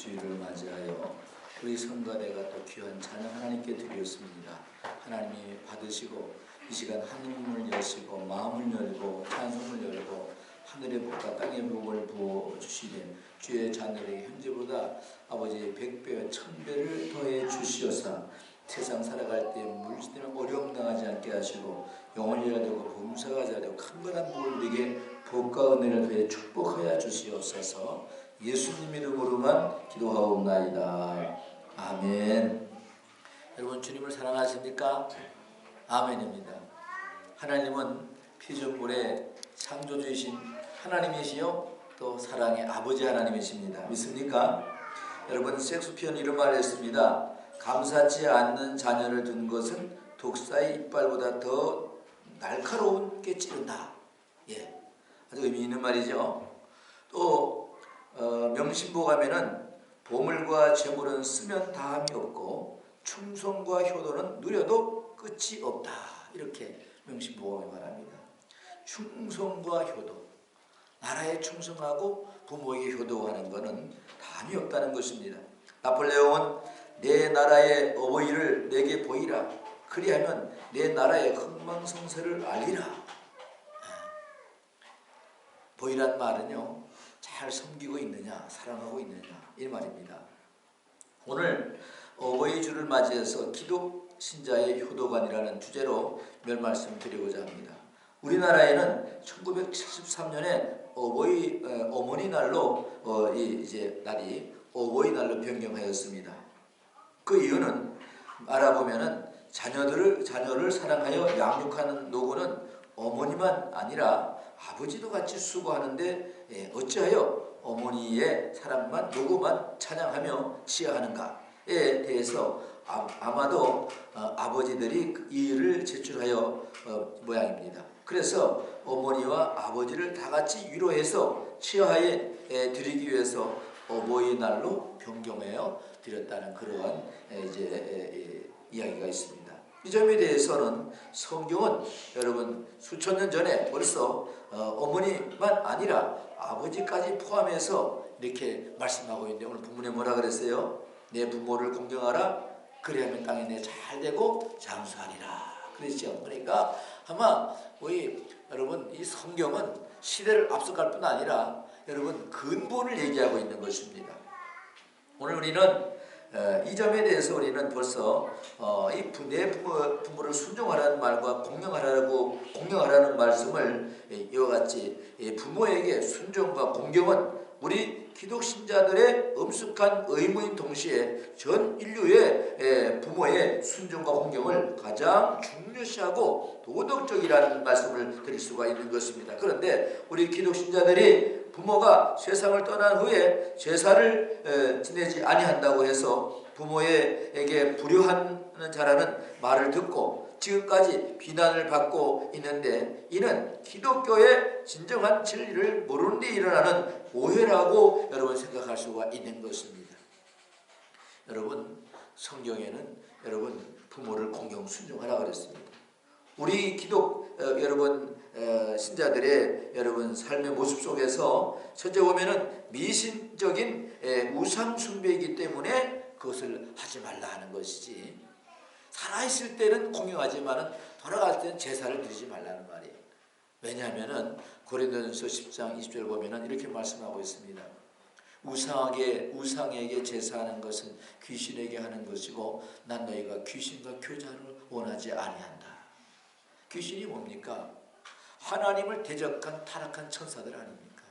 주일을 맞이하여 우리 성가대가 또 귀한 찬양 하나님께 드렸습니다. 하나님이 받으시고 이 시간 하늘문을 여시고 마음을 열고 찬송을 열고 하늘의 복과 땅의 복을 부어주시되 주의 자녀에게 현재보다 아버지의 100배 1000배를 더해 주시어사 세상 살아갈 때 물질되는 어려움 당하지 않게 하시고 영혼이라 되고 범사가 되고 큰거한 복을 누리게 복과 은혜를 더해 축복하여 주시옵소서. 예수님 이름으로만 기도하옵나이다. 아멘. 여러분 주님을 사랑하십니까? 아멘입니다. 하나님은 피조물의 창조주이신 하나님이시요 또 사랑의 아버지 하나님이십니다. 믿습니까? 여러분 섹스피어는 이런 말을 했습니다. 감사치 않는 자녀를 둔 것은 독사의 이빨보다 더 날카로운 게 찌른다. 예, 아주 의미 있는 말이죠. 또 명심보 가면은 보물과 재물은 쓰면 다함이 없고 충성과 효도는 누려도 끝이 없다. 이렇게 명심보감에 말합니다. 충성과 효도, 나라에 충성하고 부모에게 효도하는 것은 담이 없다는 것입니다. 나폴레옹은 내 나라의 어버이를 내게 보이라. 그리하면 내 나라의 흥망성쇠를 알리라. 보이란 말은요, 잘 섬기고 있느냐, 사랑하고 있느냐 이 말입니다. 오늘 어버이 주를 맞이해서 기독 신자의 효도관이라는 주제로 몇 말씀 드리고자 합니다. 우리나라에는 1973년에 어머니 날로 이제 날이 어버이 날로 변경하였습니다. 그 이유는 알아보면은 자녀를 사랑하여 양육하는 노고는 어머니만 아니라 아버지도 같이 수고하는데 어찌하여 어머니의 사랑만 노고만 찬양하며 치하하는가에 대해서 아마도 아버지들이 이 일을 제출하여 모양입니다. 그래서 어머니와 아버지를 다 같이 위로해서 치하에 드리기 위해서 어버이날로 변경하여 드렸다는 그러한 이야기가 있습니다. 이 점에 대해서는 성경은 여러분 수천 년 전에 벌써 어머니만 아니라 아버지까지 포함해서 이렇게 말씀하고 있는데 오늘 본문에 뭐라 그랬어요? 내 부모를 공경하라. 그리하면 땅에 내 잘되고 장수하리라. 그랬죠. 그러니까 아마 우리 여러분 이 성경은 시대를 앞서갈 뿐 아니라 여러분 근본을 얘기하고 있는 것입니다. 오늘 우리는 이 점에 대해서 우리는 벌써 내 부모를 순종하라는 말과 공경하라는 말씀을 이와 같이 부모에게 순종과 공경은 우리 기독신자들의 엄숙한 의무인 동시에 전 인류의 부모의 순종과 공경을 가장 중요시하고 도덕적이라는 말씀을 드릴 수가 있는 것입니다. 그런데 우리 기독신자들이 부모가 세상을 떠난 후에 제사를 지내지 아니한다고 해서 부모에게 불효하는 자라는 말을 듣고 지금까지 비난을 받고 있는데 이는 기독교의 진정한 진리를 모르는 데 일어나는 오해라고 여러분 생각할 수가 있는 것입니다. 여러분 성경에는 여러분 부모를 공경 순종하라 그랬습니다. 우리 기독 여러분 신자들의 여러분 삶의 모습 속에서 첫째 보면은 미신적인 우상 숭배이기 때문에 그것을 하지 말라 하는 것이지 살아있을 때는 공경하지만은 돌아갈 때는 제사를 드리지 말라는 말이에요. 왜냐하면은 고린도전서 10장 20절 보면은 이렇게 말씀하고 있습니다. 우상에게 제사하는 것은 귀신에게 하는 것이고 난 너희가 귀신과 교제를 원하지 아니한다. 귀신이 뭡니까? 하나님을 대적한 타락한 천사들 아닙니까?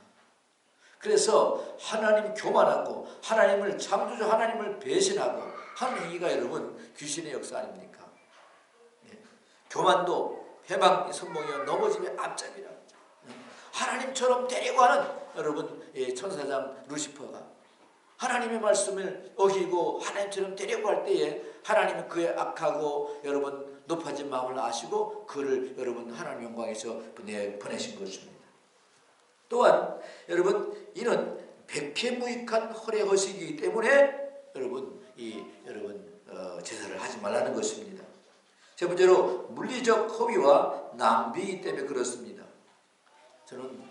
그래서 하나님 교만하고 하나님을 창조주 하나님을 배신하고 하는 행위가 여러분 귀신의 역사 아닙니까? 네. 교만도 해방 선봉이여 넘어짐의 앞잡이라. 하나님처럼 되려고 하는 여러분 천사장 루시퍼가 하나님의 말씀을 어기고 하나님처럼 되려고 할 때에 하나님은 그의 악하고 여러분 높아진 마음을 아시고 그를 여러분 하나님 영광에서 보내신 것입니다. 또한 여러분 이는 백해무익한 헐의 허식이기 때문에 여러분 제사를 하지 말라는 것입니다. 세 번째로 물리적 허위와 낭비 때문에 그렇습니다. 저는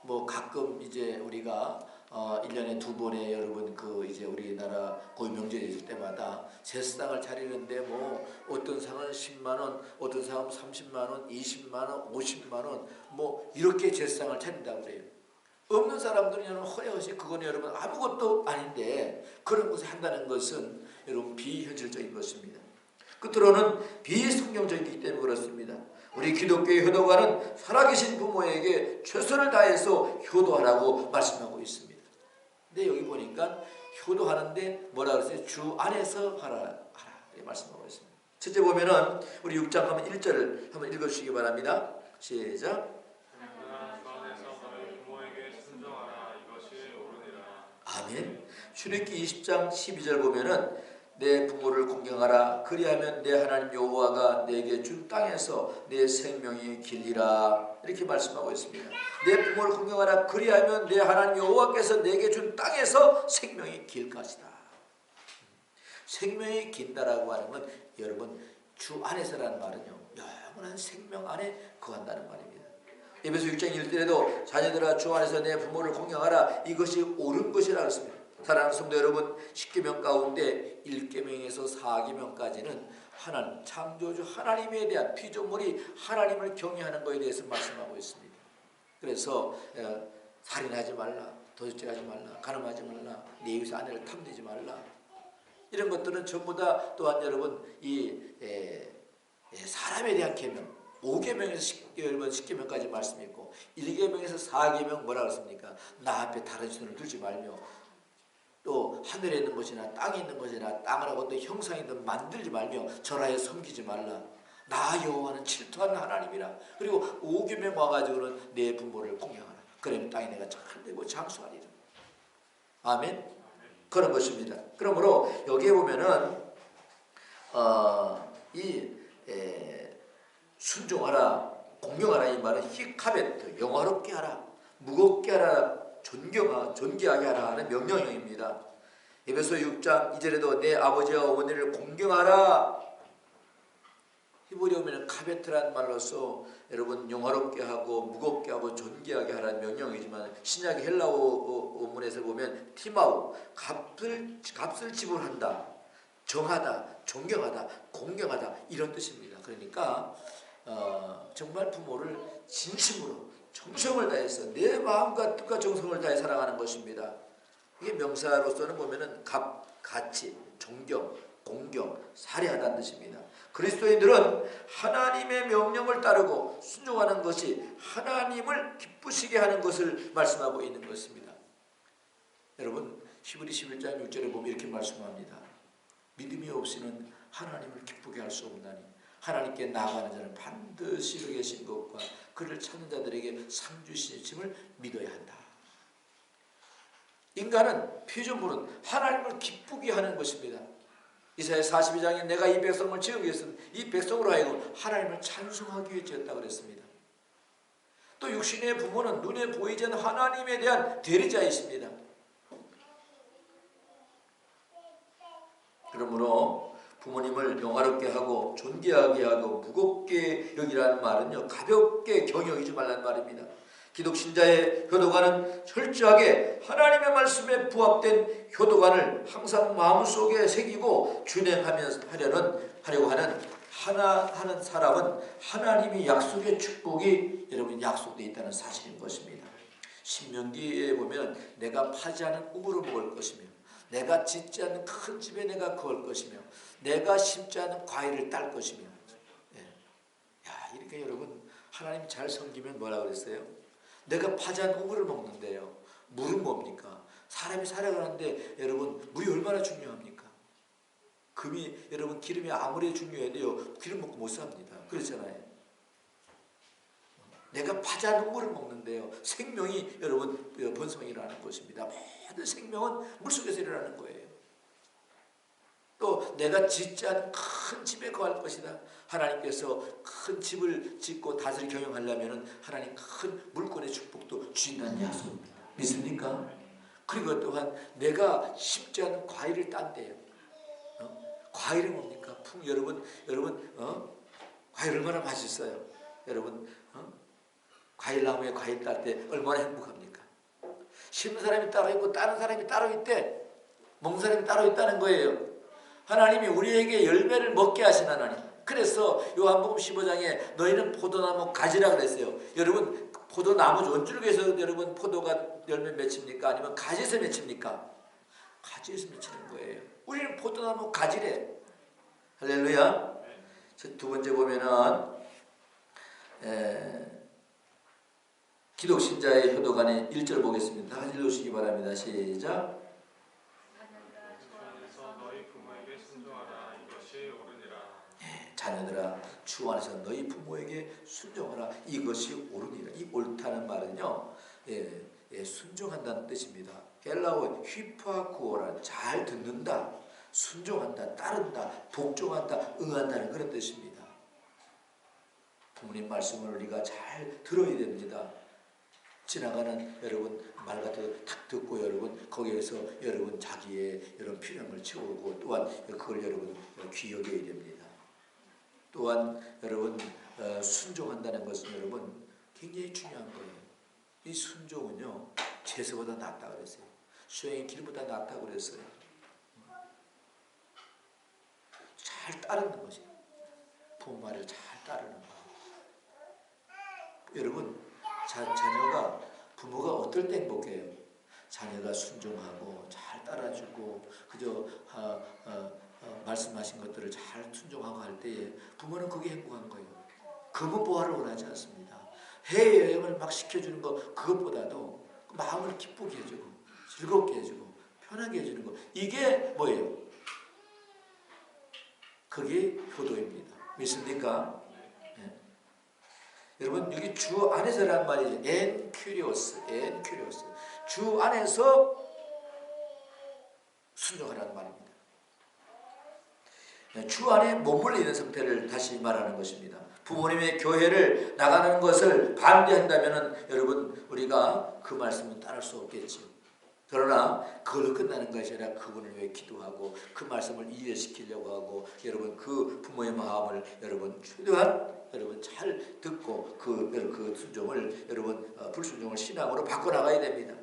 뭐 가끔 이제 우리가 1년에 2번의 여러분 이제 우리나라 고유 명절이 있을 때마다 제사상을 차리는데 뭐 어떤 상은 10만 원, 어떤 상은 30만 원, 20만 원, 50만 원 뭐 이렇게 제사상을 차린다고 그래요. 없는 사람들은 허례허시 그건 여러분 아무것도 아닌데 그런 것을 한다는 것은 여러분 비현실적인 것입니다. 끝으로는 비성경적이기 때문에 그렇습니다. 우리 기독교의 효도가는 살아계신 부모에게 최선을 다해서 효도하라고 말씀하고 있습니다. 근데 여기 보니까 효도하는데 뭐라 그랬어요? 주 안에서 하라 이렇게 말씀하고 있습니다. 첫째 보면은 우리 6장 하면 1절 한번 읽어주시기 바랍니다. 시작. 아멘. 출애굽기 20장 12절 보면은 내 부모를 공경하라. 그리하면 내 하나님 여호와가 내게 준 땅에서 내 생명이 길리라. 이렇게 말씀하고 있습니다. 내 부모를 공경하라. 그리하면 내 하나님 여호와께서 내게 준 땅에서 생명이 길 것이다. 생명이 긴다라고 하는 건 여러분 주 안에서라는 말은요 영원한 생명 안에 거한다는 말입니다. 에베소 6장 1절에도 자녀들아 주 안에서 내 부모를 공경하라. 이것이 옳은 것이라 그랬습니다. 사랑하는 성도 여러분, 10계명 가운데 1계명에서 4계명까지는 하나님, 창조주 하나님에 대한 피조물이 하나님을 경외하는 것에 대해서 말씀하고 있습니다. 그래서 살인하지 말라, 도둑질하지 말라, 간음하지 말라, 내 이웃의 아내를 탐내지 말라. 이런 것들은 전부 다 또한 여러분 사람에 대한 계명 5계명에서 10계명까지 말씀이 있고 1계명에서 4계명 뭐라 그랬습니까? 나 앞에 다른 신을 두지 말며 또 하늘에 있는 것이나 땅에 있는 것이나 땅을 하고 또 형상이든 만들지 말며 절하에 섬기지 말라. 나 여호와는 질투하는 하나님이라. 그리고 5계명 와가지고는 내 부모를 공경하라. 그러면 땅에 내가 잘되고 장수하리라. 아멘. 그런 것입니다. 그러므로 여기에 보면은 순종하라, 공경하라 이 말은 히카베트, 영화롭게 하라, 무겁게 하라, 존귀하게 하라 하는 명령형입니다. 에베소 6장 2절에도 내 아버지와 어머니를 공경하라. 히브리어 보면 카베트라는 말로서 여러분 영화롭게 하고 무겁게 하고 존귀하게 하라는 명령이지만 신약의 헬라어 원문에서 보면 티마우, 값을 지불한다, 정하다, 존경하다, 공경하다 이런 뜻입니다. 그러니까 정말 부모를 진심으로 정성을 다해서 내 마음과 뜻과 정성을 다해 사랑하는 것입니다. 이게 명사로서는 보면은 가치, 존경, 공경, 살해하다는 뜻입니다. 그리스도인들은 하나님의 명령을 따르고 순종하는 것이 하나님을 기쁘시게 하는 것을 말씀하고 있는 것입니다. 여러분 히브리 11장 6절에 보면 이렇게 말씀합니다. 믿음이 없이는 하나님을 기쁘게 할 수 없나니 하나님께 나아가는 자는 반드시 이루어 계신 것과 그를 찾는 자들에게 상 주시심을 믿어야 한다. 인간은 피조물은 하나님을 기쁘게 하는 것입니다. 이사야 42장에 내가 이 백성을 지으기 위해서는 이 백성으로 하여금 하나님을 찬송하기 위해 지었다고 그랬습니다. 또 육신의 부모는 눈에 보이지 않는 하나님에 대한 대리자이십니다. 그러므로 부모님을 영화롭게 하고 존귀하게 하고 무겁게 여기라는 말은요 가볍게 경영하지 말라는 말입니다. 기독신자의 효도관은 철저하게 하나님의 말씀에 부합된 효도관을 항상 마음속에 새기고 준행하려고 하는 사람은 하나님이 약속의 축복이 여러분 약속되어 있다는 사실인 것입니다. 신명기에 보면 내가 파지 않은 우물을 먹을 것이며 내가 짓지 않는 큰 집에 내가 거할 것이며 내가 심지 않은 과일을 딸 것이며 이렇게 여러분 하나님 잘 섬기면 뭐라 그랬어요? 내가 파지 않은 우물을 먹는데요. 물은 뭡니까? 사람이 살아가는데 여러분 물이 얼마나 중요합니까? 여러분 기름이 아무리 중요해도요 기름 먹고 못 삽니다. 그렇잖아요. 내가 파지 않은 우물을 먹는데요. 생명이 여러분 번성이 일어나는 것입니다. 모든 생명은 물속에서 일어나는 거예요. 또 내가 짓지 않은 큰 집에 거할 것이다. 하나님께서 큰 집을 짓고 다스리 경영하려면 하나님 큰 물권의 축복도 주신다는 약속입니다. 믿습니까? 그리고 또한 내가 심지 않은 과일을 딴대요. 과일은 뭡니까? 여러분 과일 얼마나 맛있어요. 여러분 과일나무에 과일 딸 때 얼마나 행복합니까? 심는 사람이 따로 있고 따는 사람이 따로 있대. 먹는 사람이 따로 있다는 거예요. 하나님이 우리에게 열매를 먹게 하신 하나님. 그래서 요한복음 15장에 너희는 포도나무 가지라 그랬어요. 여러분 포도나무 원줄기에서 여러분 포도가 열매 맺힙니까? 아니면 가지에서 맺힙니까? 가지에서 맺히는 거예요. 우리는 포도나무 가지래. 할렐루야. 두 번째 보면은 기독신자의 효도관의 1절 보겠습니다. 다 같이 읽으시기 바랍니다. 시작. 자녀들아 주 안에서 너희 부모에게 순종하라. 이것이 옳으니라. 이 옳다는 말은요, 순종한다는 뜻입니다. 헬라어 휘파쿠오란 잘 듣는다, 순종한다, 따른다, 복종한다, 응한다는 그런 뜻입니다. 부모님 말씀을 우리가 잘 들어야 됩니다. 지나가는 여러분 말 같은 거 탁 듣고 여러분 거기에서 여러분 자기의 여러분 필요한 걸 채우고 또한 그걸 여러분 귀히 여겨야 됩니다. 또한 여러분 순종한다는 것은 여러분 굉장히 중요한 거예요. 이 순종은요 제사보다 낫다 그랬어요. 수행의 길보다 낫다 그랬어요. 잘 따르는 것이 부모 말을 잘 따르는 거. 여러분 자녀가 부모가 어떨 때 행복해요? 자녀가 순종하고 잘 따라주고 그저 말씀하신 것들을 잘 순종하고 할 때에 부모는 그게 행복한 거예요. 금은보화를 원하지 않습니다. 해외여행을 막 시켜주는 거 그것보다도 마음을 기쁘게 해주고 즐겁게 해주고 편하게 해주는 거 이게 뭐예요? 그게 효도입니다. 믿습니까? 네. 여러분 여기 주 안에서란 말이죠. 엔큐리오스 주 안에서 순종하라는 말입니다. 주 안에 머물러 있는 상태를 다시 말하는 것입니다. 부모님의 교회를 나가는 것을 반대한다면 여러분 우리가 그 말씀은 따를 수 없겠죠. 그러나 그걸로 끝나는 것이 아니라 그분을 위해 기도하고 그 말씀을 이해시키려고 하고 여러분 그 부모의 마음을 여러분 최대한 여러분 잘 듣고 그 순종을 여러분 불순종을 신앙으로 바꿔나가야 됩니다.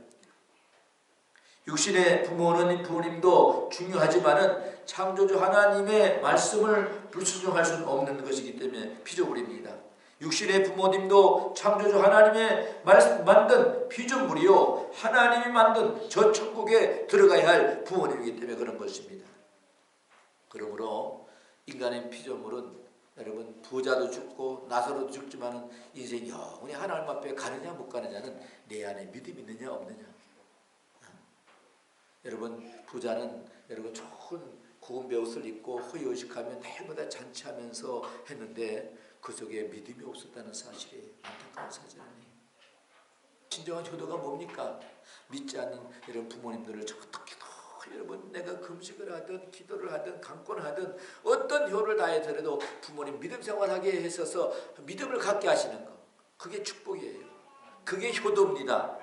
육신의 부모님도 중요하지만은 창조주 하나님의 말씀을 불순종할 수는 없는 것이기 때문에 피조물입니다. 육신의 부모님도 창조주 하나님의 만든 피조물이요 하나님이 만든 저 천국에 들어가야 할 부모님이기 때문에 그런 것입니다. 그러므로 인간의 피조물은 여러분 부자도 죽고 나사로도 죽지만은 인생 영원히 하나님 앞에 가느냐 못 가느냐는 내 안에 믿음이 있느냐 없느냐. 여러분 부자는 여러분 좋은 고운 배옷을 입고 허위의식하며 날마다 잔치하면서 했는데 그 속에 믿음이 없었다는 사실이 안타까운 사실 아니에요. 진정한 효도가 뭡니까? 믿지 않는 이런 부모님들을 어떻게도 여러분 내가 금식을 하든 기도를 하든 강권을 하든 어떤 효를 다해서라도 부모님 믿음 생활하게 했어서 믿음을 갖게 하시는 거 그게 축복이에요. 그게 효도입니다.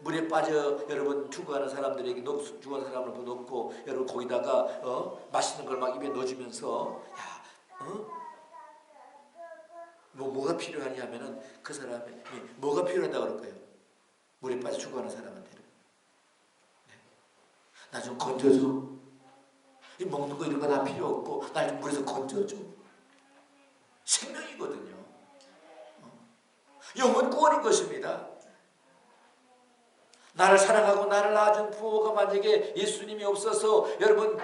물에 빠져 여러분 죽어가는 사람들에게 죽어가는 사람을 놓고 여러분 거기다가 맛있는 걸 막 입에 넣어주면서 뭐가 필요하냐 하면은 그 사람이 뭐가 필요하다고 그럴까요? 물에 빠져 죽어가는 사람한테는 나 좀 건져줘. 이 먹는 거 이런 거 다 필요 없고 날 좀 물에서 건져줘. 생명이거든요. 영원 구원인 것입니다. 나를 사랑하고 나를 낳아준 부모가 만약에 예수님이 없어서 여러분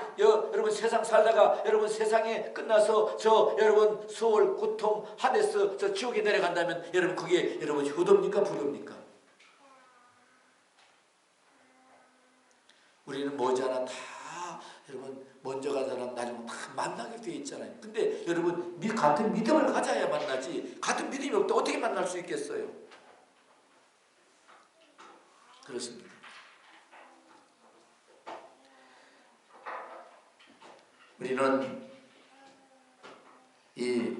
세상 살다가 여러분 세상에 끝나서 여러분 수월 고통 하데스 저 지옥에 내려간다면 여러분 그게 여러분 효도입니까 불효입니까? 우리는 머지않아 다 여러분 먼저 간 사람 나중에 다 만나게 돼 있잖아요. 근데 여러분 같은 믿음을 가져야 만나지 같은 믿음이 없다 어떻게 만날 수 있겠어요? 그렇습니다. 우리는 이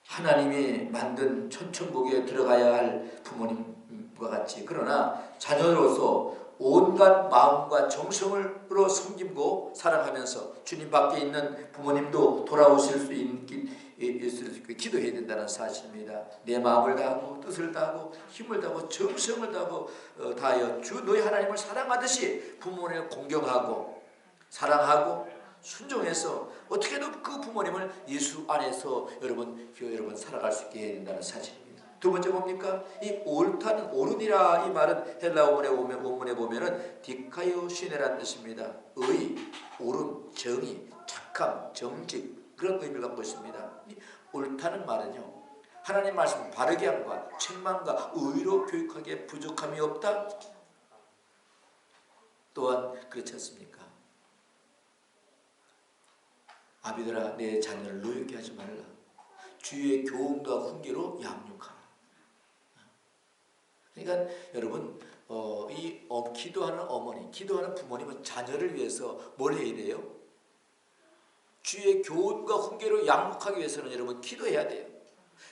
하나님이 만든 천천국에 들어가야 할 부모님과 같이 그러나 자녀로서 온갖 마음과 정성으로 섬기고 사랑하면서 주님 밖에 있는 부모님도 돌아오실 수 있을 수 있게 기도해야 된다는 사실입니다. 내 마음을 다하고 뜻을 다하고 힘을 다하고 정성을 다하고 다하여 주 너희 하나님을 사랑하듯이 부모님을 공경하고 사랑하고 순종해서 어떻게든 그 부모님을 예수 안에서 여러분 살아갈 수 있게 해야 된다는 사실입니다. 두 번째 뭡니까? 이 옳다는 옳으니라 이 말은 헬라 원문에 보면은 디카이오 시네라는 뜻입니다. 의, 옳음, 정의, 착함, 정직 그런 의미를 갖고 있습니다. 이 옳다는 말은요, 하나님 말씀 바르게 함과 책망과 의로 교육하기에 부족함이 없다. 또한 그렇지 않습니까? 아비들아 내 자녀를 노엽게 하지 말라. 주의 교훈과 훈계로 양육하라. 그러니까 여러분 기도하는 어머니, 기도하는 부모님은 자녀를 위해서 뭘 해야 돼요? 주의 교훈과 훈계로 양육하기 위해서는 여러분 기도해야 돼요.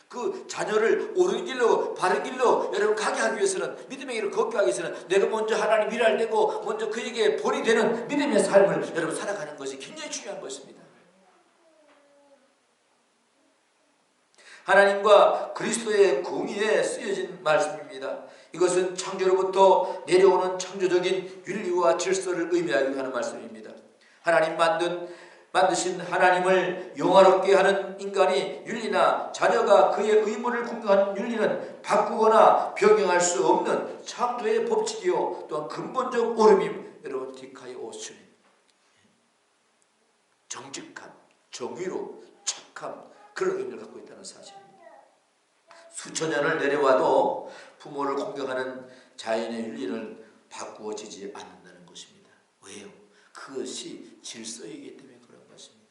그 자녀를 옳은 길로 바른 길로 여러분 가게 하기 위해서는 믿음의 길을 걷게 하기 위해서는 내가 먼저 하나님 일할 되고 먼저 그에게 본이 되는 믿음의 삶을 여러분 살아가는 것이 굉장히 중요한 것입니다. 하나님과 그리스도의 공의에 쓰여진 말씀입니다. 이것은 창조로부터 내려오는 창조적인 윤리와 질서를 의미하기 하는 말씀입니다. 하나님 만드신 하나님을 영화롭게 하는 인간이 윤리나 자녀가 그의 의무를 공경하는 윤리는 바꾸거나 변경할 수 없는 창조의 법칙이요 또한 근본적 옳음임. 여러분 디카이 오스님 정직함, 정의로, 착함 그런 의미를 갖고 있다는 사실입니다. 수천 년을 내려와도 부모를 공경하는 자연의 윤리는 바꾸어지지 않는다는 것입니다. 왜요? 그것이 질서이기 때문에 그런 것입니다.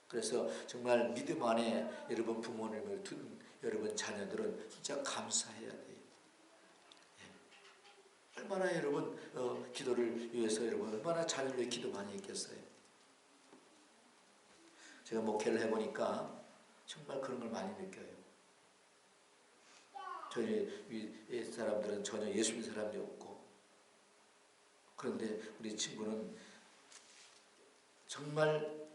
그래서 정말 믿음 안에 여러분 부모님을 둔 여러분 자녀들은 진짜 감사해야 돼요. 얼마나 여러분 기도를 위해서 여러분 얼마나 자녀를 위해 기도 많이 했겠어요. 제가 목회를 해보니까 정말 그런 걸 많이 느껴요. 저희 사람들은 전혀 예수 믿는 사람이 없고 그런데 우리 친구는 정말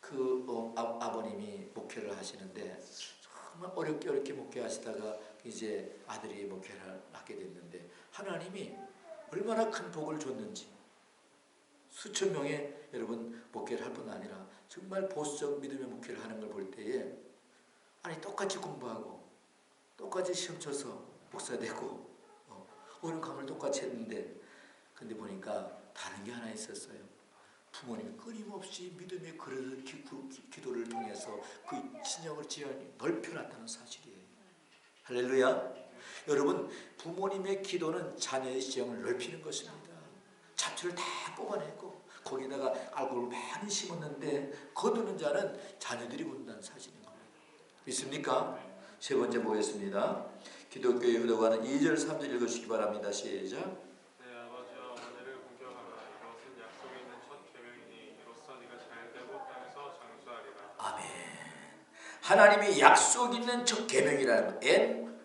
그 아버님이 목회를 하시는데 정말 어렵게 목회하시다가 이제 아들이 목회를 하게 됐는데 하나님이 얼마나 큰 복을 줬는지 수천 명의 여러분 목회를 할 뿐 아니라 정말 보수적 믿음의 목회를 하는 걸 볼 때에 아니 똑같이 공부하고 똑같이 시험 쳐서 목사 되고 오른감을 똑같이 했는데 근데 보니까 다른 게 하나 있었어요. 부모님이 끊임없이 믿음의 그릇 기도를 통해서 그 진영을 넓혀놨다는 사실이에요. 할렐루야. 여러분 부모님의 기도는 자녀의 지형을 넓히는 것입니다. 잡초를 다 뽑아내고 거기다가 알코올을 많이 심었는데 거두는 자는 자녀들이 본다는 사실인 겁니다. 믿습니까? 세 번째 보겠습니다. 기독교의 효도가는 2절 3절 읽으시기 바랍니다. 시작. 내 아버지와 어머니를 공경하라. 이것은 약속이 있는 첫 계명이니 이로써 네가 잘되고 땅에서 장수하리라. 아멘. 하나님이 약속 있는 첫 계명이라는 엔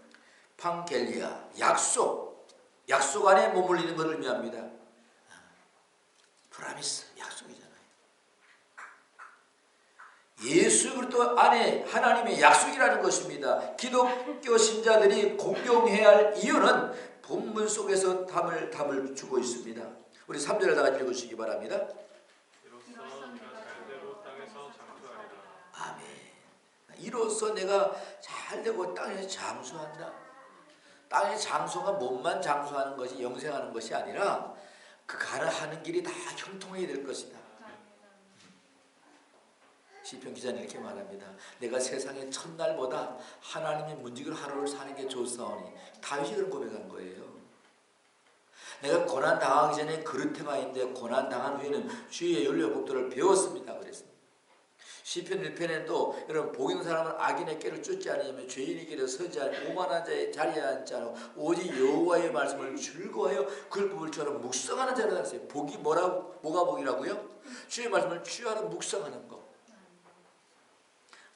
팡겔리아 약속 안에 머물리는 것을 의미합니다. 프라미스 약속이잖아요. 예수 그리스도 안에 하나님의 약속이라는 것입니다. 기독교 신자들이 공경해야 할 이유는 본문 속에서 답을 주고 있습니다. 우리 3절을 다 같이 읽으시기 바랍니다. 이로써 네가 잘되고 땅에서 장수하리라. 아멘. 이로써 내가 잘되고 땅에서 장수한다. 땅의 장수가 몸만 장수하는 것이 영생하는 것이 아니라 그 가는 길이 다 형통해야 될 것이다. 시편 기자는 이렇게 말합니다. 내가 세상의 첫날보다 하나님의 문지기로 하루를 사는 게 좋사오니 다윗이 그런 고백한 거예요. 내가 고난당하기 전에 그릇해가 있는데 고난당한 후에는 주의 연료의 복도를 배웠습니다. 그랬습니다. 시편 1편에도 여러분 복인 사람은 악인의 꾀를 쫓지 않으며 죄인의 길에 서지 않고 오만한 자의 자리에 앉지 않고 오직 여호와의 말씀을 즐거워하여 그를 뽑을 줄 알아 묵상하는 자라 했어요. 복이 뭐가 복이라고요? 주의 말씀을 취하러 묵상하는 것.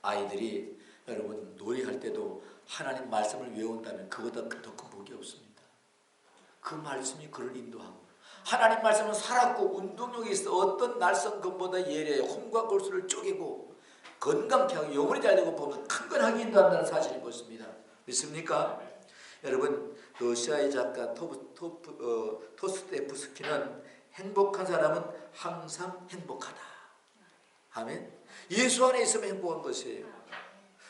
아이들이 여러분 놀이할 때도 하나님 말씀을 외운다면 그보다 더 큰 복이 없습니다. 그 말씀이 그를 인도하고 하나님 말씀은 살았고 운동력이 있어 어떤 날선 검보다 예리해 홈과 골수를 쪼개고 건강케 하고 영혼이 잘 되고 보면 강건하게 인도한다는 사실이 보였습니다. 믿습니까? 여러분 러시아의 작가 토스토예프스키는 행복한 사람은 항상 행복하다. 아멘. 예수 안에 있으면 행복한 것이에요.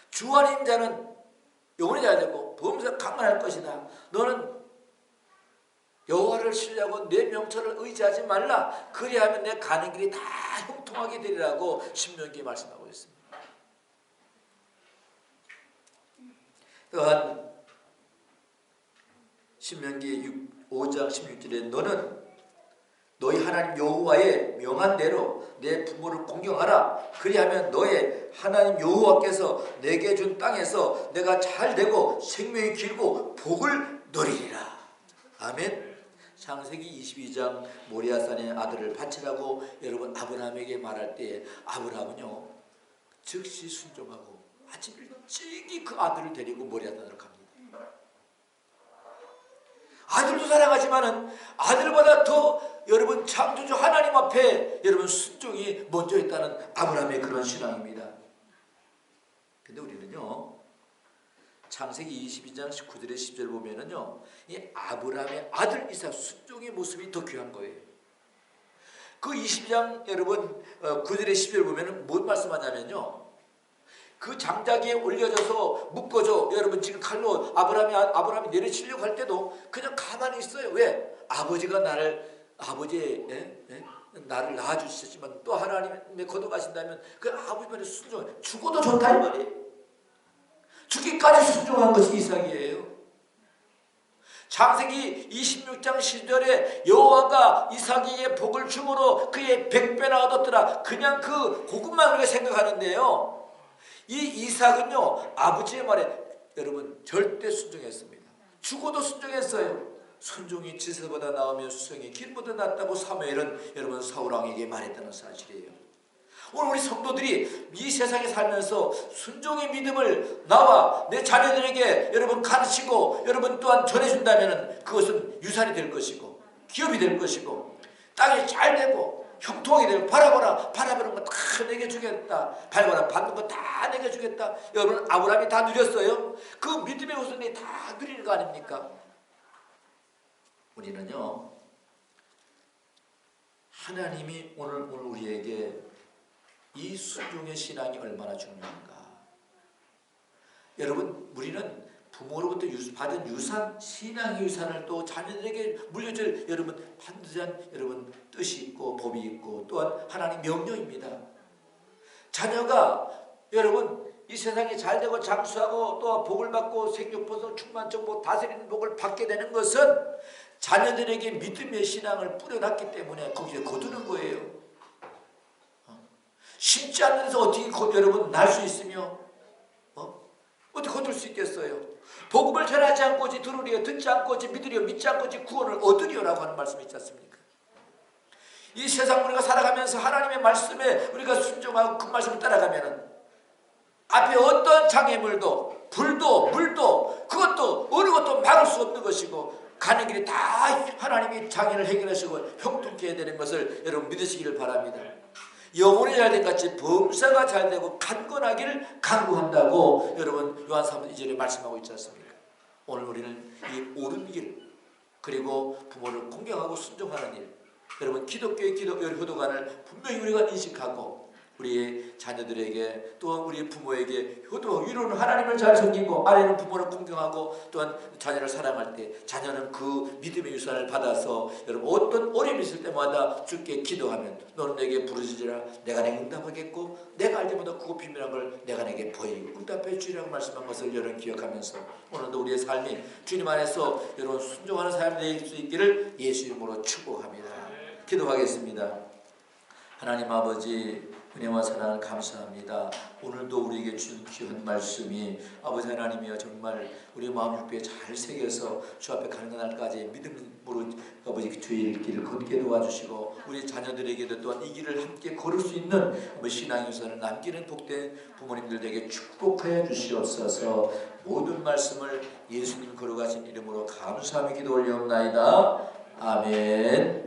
주 안에 있는 자는 영혼이 잘 되고 범사가 강건할 것이다. 너는 여호와를 신뢰하고 내 명철을 의지하지 말라. 그리하면 내 가는 길이 다 형통하게 되리라고 신명기에 말씀하고 있습니다. 또한 신명기 5장 16절에 너는 너희 하나님 여호와의 명한 대로 내 부모를 공경하라. 그리하면 너의 하나님 여호와께서 내게 준 땅에서 내가 잘 되고 생명이 길고 복을 누리리라. 아멘. 창세기 22장 모리아산의 아들을 바치라고 여러분 아브라함에게 말할 때 아브라함은요 즉시 순종하고 아침 일찍이 그 아들을 데리고 모리아산으로 갑니다. 아들도 사랑하지만은 아들보다 더 여러분 창조주 하나님 앞에 여러분 순종이 먼저 있다는 아브라함의 그런 신앙입니다. 근데 우리는요 창세기 22장 19절에 10절 보면은요 이 아브라함의 아들 이삭 순종의 모습이 더 귀한 거예요. 그 22장 여러분 9절에 10절 보면은 뭔 말씀하냐면요 그 장자기에 올려져서 묶어져 여러분 지금 칼로 아브라함이 내려치려고 할 때도 그냥 가만히 있어요. 왜? 아버지가 나를 낳아주셨지만 또 하나님의 거둬가신다면 그 아버지 말에 순종해. 죽어도 좋다 이 말이에요. 죽기까지 순종한 것이 이삭이에요. 창세기 26장 10절에 여호와가 이삭에게 복을 주므로 그의 100배나 얻었더라. 그냥 그 그것만 우리가 생각하는데요. 이 이삭은요 아버지의 말에 여러분 절대 순종했습니다. 죽어도 순종했어요. 순종이 지세보다 나으며 수성이 길보다 낫다고 사무엘은 여러분 사울왕에게 말했다는 사실이에요. 오늘 우리 성도들이 이 세상에 살면서 순종의 믿음을 나와 내 자녀들에게 여러분 가르치고 여러분 또한 전해준다면 그것은 유산이 될 것이고 기업이 될 것이고 땅이 잘 되고 형통하게 되고 바라보는 거 다 내게 주겠다. 밟아라 받는 거 다 내게 주겠다. 여러분 아브라함이 다 누렸어요. 그 믿음의 우선이 다 누리는 거 아닙니까? 우리는요 하나님이 오늘 우리에게 이 순종의 신앙이 얼마나 중요한가. 여러분 우리는 부모로부터 받은 유산, 신앙의 유산을 또 자녀들에게 물려줄 여러분 반드시한 여러분 뜻이 있고 법이 있고 또한 하나님 명령입니다. 자녀가 여러분 이 세상에 잘되고 장수하고 또 복을 받고 생육보성 충만정복 다스리는 복을 받게 되는 것은 자녀들에게 믿음의 신앙을 뿌려놨기 때문에 거기에 거두는 거예요. 심지 않는 데서 어떻게 여러분 날 수 있으며 어떻게 거둘 수 있겠어요? 복음을 전하지 않고 오지 들으리요 듣지 않고 오지 믿으리요 믿지 않고 오지 구원을 얻으리요라고 하는 말씀이 있지 않습니까? 이 세상 우리가 살아가면서 하나님의 말씀에 우리가 순종하고 그 말씀을 따라가면은 앞에 어떤 장애물도 불도 물도 그것도 어느 것도 막을 수 없는 것이고 가는 길이 다 하나님이 장애를 해결하시고 형통케 해야 되는 것을 여러분 믿으시기를 바랍니다. 영혼이 잘된 같이 범사가 잘되고 강건하기를 간구한다고 여러분 요한 3서 2절에 말씀하고 있지 않습니까? 오늘 우리는 이 옳은 길 그리고 부모를 공경하고 순종하는 일 여러분 기독교의 효도관을 분명히 우리가 인식하고 우리의 자녀들에게 또한 우리 부모에게 효도 위로는 하나님을 잘 섬기고 아래는 부모를 공경하고 또한 자녀를 사랑할 때 자녀는 그 믿음의 유산을 받아서 여러분 어떤 어려움이 있을 때마다 주께 기도하면 너는 내게 부르짖으라 내가 내게 응답하겠고 내가 알지 못한 그거 비밀한 걸 내가 내게 보이고 응답해 주리라고 말씀한 것을 여러분 기억하면서 오늘도 우리의 삶이 주님 안에서 여러분 순종하는 삶이 될 수 있기를 예수 이름으로 축복합니다. 기도하겠습니다. 하나님 아버지 은혜와 사랑을 감사합니다. 오늘도 우리에게 준 귀한 말씀이 아버지 하나님이여 정말 우리 마음 육배에 잘 새겨서 주 앞에 가는 날까지 믿음으로 아버지 주의 길을 걷게 도와주시고 우리 자녀들에게도 또한 이 길을 함께 걸을 수 있는 신앙의 유산을 남기는 복된 부모님들에게 축복하여 주시옵소서. 모든 말씀을 예수님 걸어가신 이름으로 감사하며 기도 올리옵나이다. 아멘.